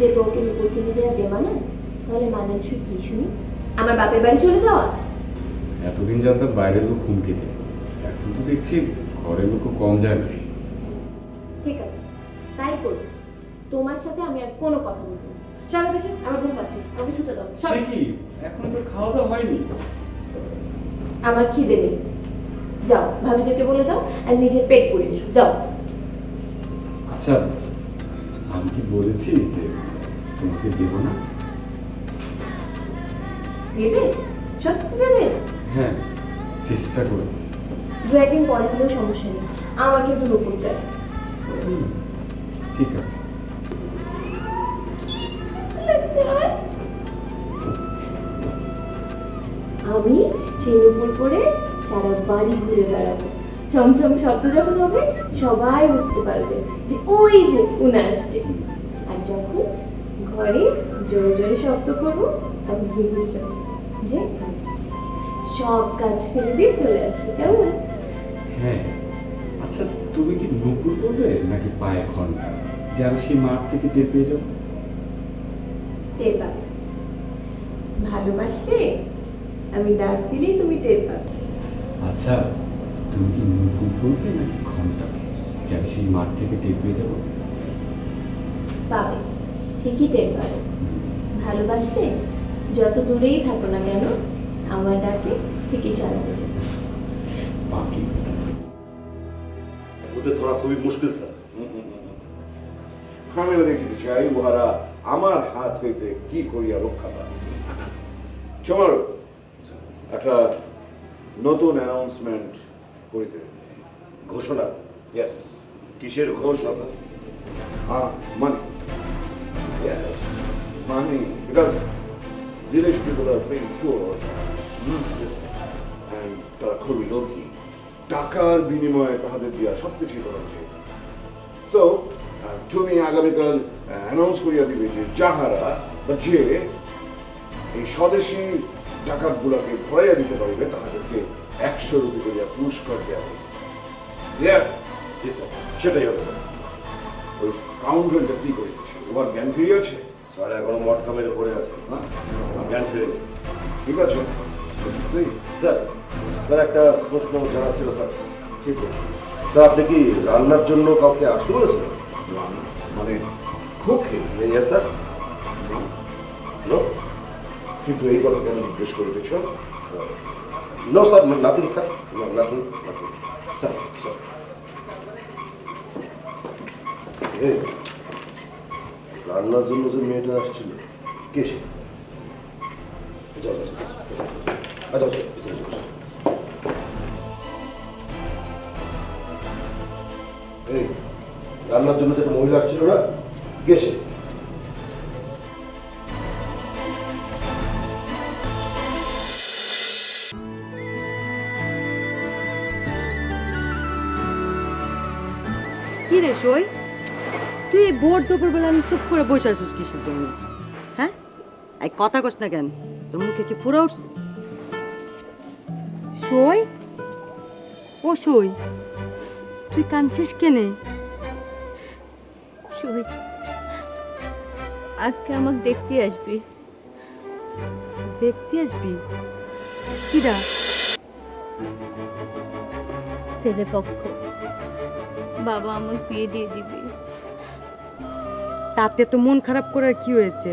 যে বউকে নুপুর কিনে দেওয়া বেমানান, তাহলে মানানসই কি শুনি? আমার বাপের বাড়ি চলে যাওয়া? এতদিন জানতাম বাইরের লোক হুমকি দেয়, এখন তো দেখছি ঘরের লোকও কম যায় না। ঠিক আছে, তাই করবো। তোমার সাথে আমি আর কোনো কথা বলবো না। চলো দেখি, আমার ঘুম পাচ্ছে, আমাকে শুতে দাও। সে কি, এখন তোর খাওয়া দাওয়া হয়নি? আমার খিদে নেই। যাও, ভাবিদেরকে বলে দাও আর নিজের পেট পুড়ে এসো, যাও। আচ্ছা, আমি কি বলেছি যে তোমাকে দেবো না? দেবে? সত্যি দেবে? হ্যাঁ, চেষ্টা করব। দু একদিন পরে হলেও সমস্যা নেই, আমার কিন্তু নুপুর চাই। ঠিক আছে। আমি সেই নুপুর পরে সারা বাড়ি ঘুরে বেড়াবো। চমচম শব্দ যখন হবে সবাই বুঝতে পারবে যে ওই যে উনা আসছে। আর যখন ঘরে জোরে জোরে শব্দ করবো তখন তুমি বুঝতে পারবে যে কাজ হচ্ছে। সব কাজ ফেলে দিয়ে চলে আসবে, কেমন? হ্যাঁ, আচ্ছা তুমি কি নুপুর করবে নাকি পায়ে ঘন্টা, যে আমি সেই মাঠ থেকে টের পেয়ে যাবো? টের পাবে। ভালোবাসলে আমি ডাক দিলেই তুমি টের পাবে। আচ্ছা, তুমি কি নুপুর করবে নাকি ঘন্টা, যে আমি সেই মাঠ থেকে টের পেয়ে যাবো? পাবে, ঠিকই টের পাবে। ভালোবাসলে যত দূরেই থাকো না কেন আমার ডাকে ঠিকই সাড়া দেবে। বাকি ওদের ধরা খুবই মুশকিল স্যার। আমিও দেখিতে চাই উহারা আমার হাত হইতে কি করিয়া রক্ষা পায়। চমর একটা নতুন অ্যানাউন্সমেন্ট করিতে। ঘোষণা? ইয়েস। কিসের ঘোষণা sir? Money. Yes, money. Because village people are very poor. And তারা খুবই লোভী। টাকার বিনিময়ে তাহাদের দিয়া সবকিছু করা উচিত। সো তুমি আগামীকাল অ্যানাউন্স করিয়া দিবে যে যাহারা বা যে এই স্বদেশী ডাকাতগুলাকে ধরাইয়া দিতে পারবে তাহাদেরকে 100 রুপি করিয়া পুরস্কার দেওয়া হবে। জি স্যার, সেটাই হবে স্যার। ওই কাউন্টারটা কি করেছে? ওর জ্ঞান ফিরে আছে? স্যার এখনো মটকা মেরে পড়ে আছে। হ্যাঁ, জ্ঞান ফিরে। ঠিক আছে স্যার। স্যার একটা প্রশ্ন জানা ছিল স্যার। কি প্রশ্ন? স্যার আপনি কি রান্নার জন্য কাউকে আসতে বলেছেন? মানে খুবই স্যার। কিন্তু এই কথা কেন জিজ্ঞেস করে দিচ্ছ? No sir, nothing sir, nothing nothing sir. Sir রান্নার জন্য যে মেয়েটা আসছিল কে সে? এই রান্নার জন্য যে একটা মহিলা আসছিল না, কে সে? কি রে সই, তুই এই ভোর দুপুরবেলা চুপ করে বসে আসিস কিসের জন্য? হ্যাঁ, এই কথা কস না কেন? তোর মুখে কি পুরো উঠছে? সই, ও সই, তুই কাঁদছিস কেনে? সই, আজকে আমাকে দেখতে আসবি। দেখতে আসবি? কিরা? ছেলে পক্ষ। বাবা আমাকে বিয়ে দিয়ে দিবি। তাতে তো মন খারাপ করার কি হয়েছে?